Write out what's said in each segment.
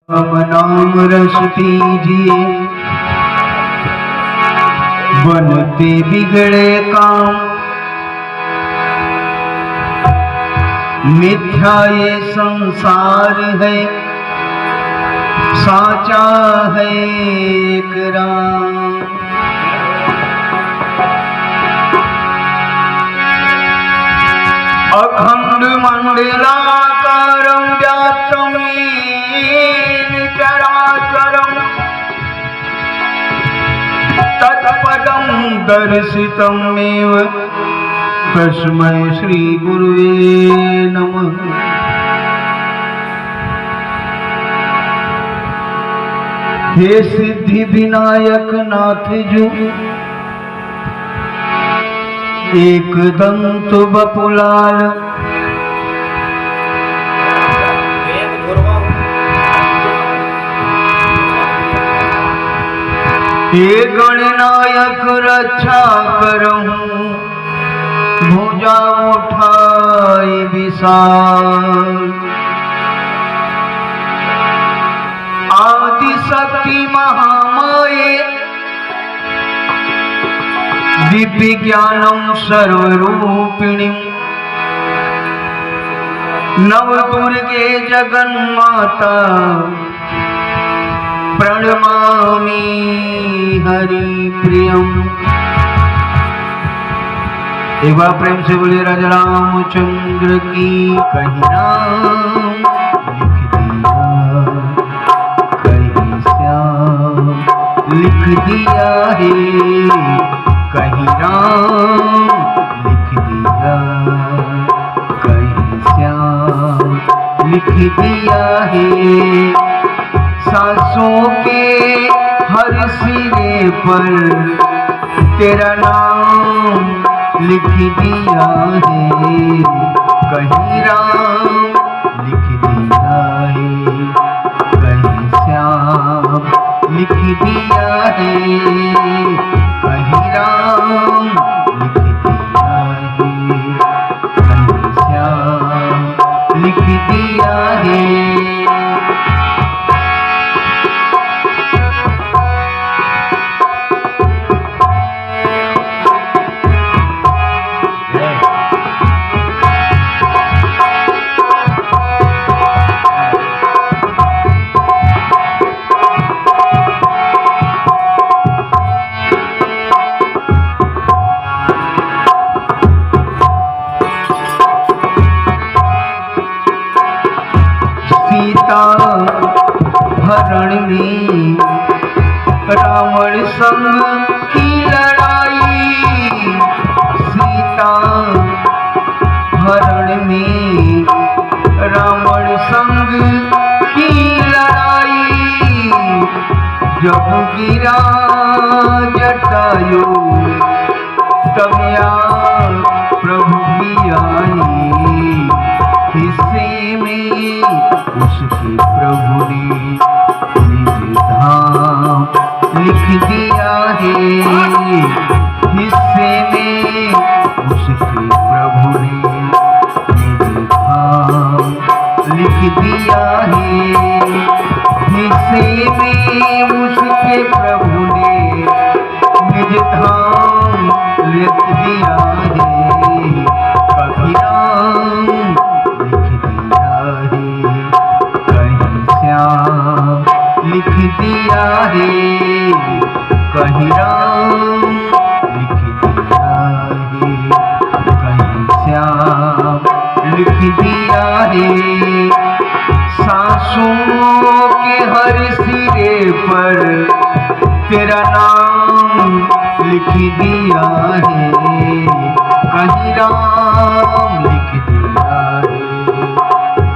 राम नाम रस पीजिए, बनते बिगड़े काम। मिथ्या ये संसार है, साचा है एक राम। अखंड मंडलाकारं व्याप्तं येन चराचरम् तत्पदं दर्शितमेव तस्मै श्री गुरुवे नमः। हे सिद्धि विनायक नाथ जो, एक दंत बपुलाल, हे गणनायक रक्षा करहूं, भुजा उठाई विशाल। आदि शक्ति महामाये, दिव्य ज्ञानम सर्वरूपिणी। नवदुर्गे जगन्माता, प्रणमामि हरि प्रियम। एक बार प्रेम से बोले राजा रामचंद्र की। कहीं राम लिख दिया, कहीं श्याम लिख दिया है, कहीं राम लिख दिया, कहीं श्याम लिख दिया है। सांसों के हर सिरे पर तेरा नाम लिख दिया है, कहीं राम लिख दिया है, कहीं श्याम लिख दिया है, कहीं राम लिख दिया है, कहीं श्याम लिख दिया है। हरण में रावण संग की लड़ाई, सीता हरण में रावण संग की लड़ाई। जब गिरा जटायु तब यार प्रभु भी आई, हिस्से में उसके प्रभु ने निज धाम लिख दिया है, हिस्से में उसके प्रभु ने निज धाम लिख दिया है, हिस्से में उसके प्रभु ने निज धाम लिख दिया है। कभी राम लिख दिया है, कहीं श्याम लिख दिया है, कहीं राम लिख दिया है, कहीं श्याम लिख दिया है। सांसों के हर सिरे पर तेरा नाम लिख दिया है, कहीं राम लिख दिया है,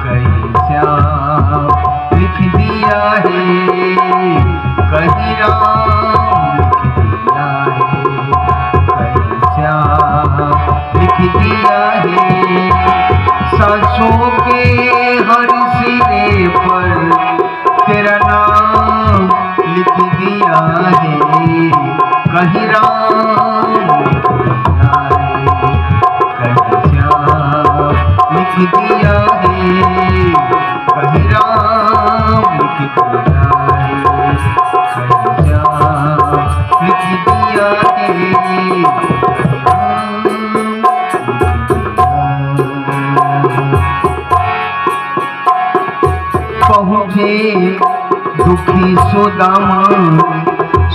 कहीं श्याम लिख दिया है, कहीं राम लिख दिया है, कहीं श्याम लिख दिया है। सांसों के हर सिरे पर तेरा नाम लिख दिया है, कहीं राम लिख दिया है, कहीं श्याम लिख दिया है, कहीं राम लिख लिख दिया है, कहीं श्याम लिख दिया है। पहुँचे दुखी सुदामा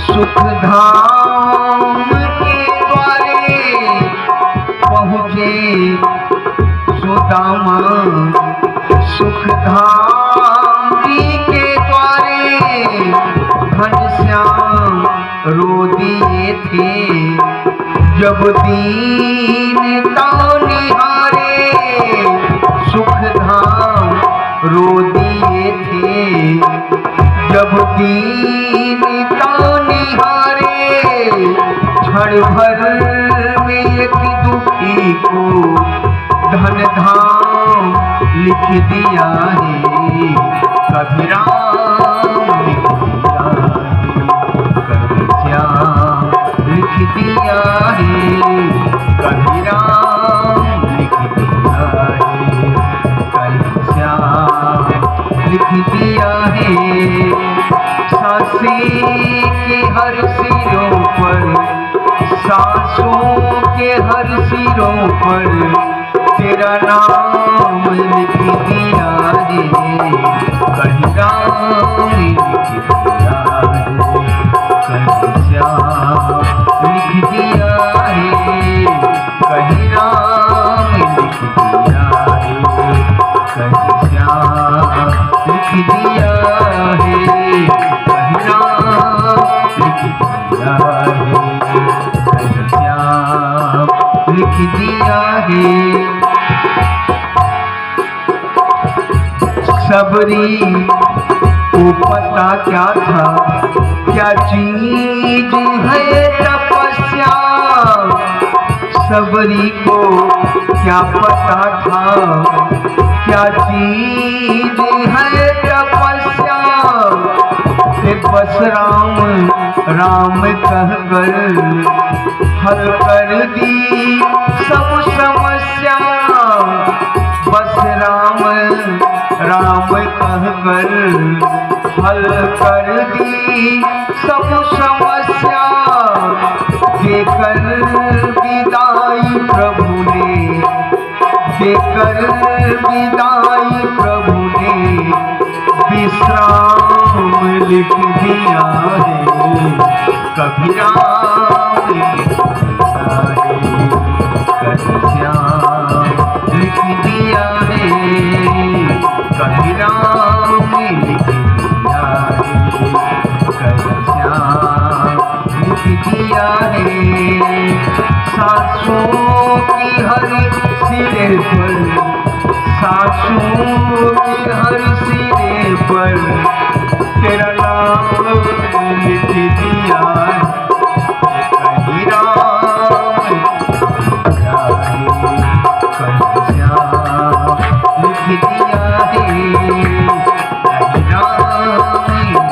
सुख धाम के द्वारे, पहुँचे सुदामा सुख धाम के द्वारे। घनश्याम रो दिए थे जब दीनता निहारे, सुख धाम रो दिए थे जब दीनता निहारे। क्षण भर में एक दुखी को धन धाम लिख दिया है, कभी राम लिख दिया है, कभी श्याम लिख दिया है, कभी राम लिख दिया है, कभी श्याम लिख दिया है। सांसें के हर सिरों पर, सांसों के हर सिरों पर तेरा नाम लिख दिया है, कहीं राम लिख दिया है, कहीं श्याम लिख दिया है, कहीं राम लिख दिया है, कहीं श्याम लिख दिया है, कहीं राम लिख दिया है, कहीं श्याम लिख दिया है। सबरी को पता क्या था क्या चीज है तपस्या, सबरी को क्या पता था क्या चीज है तपस्या। बस राम राम कहकर हल कर दी सब समस्या, बस राम राम कहकर हल कर दी सब समस्या। देकर विदाई प्रभु ने, देकर विदाई प्रभु ने विश्राम लिख दिया है, कभी राम लिख दिया है, कभी श्याम लिख दिया है, कभी राम लिख दिया है, कभी श्याम लिख दिया है। सांसों की हर सिरे पर, सांसों की हर सिरे पर तेरा नाम लिख दिया है, कहीं राम लिख दिया है, कहीं श्याम लिख दिया है, कहीं राम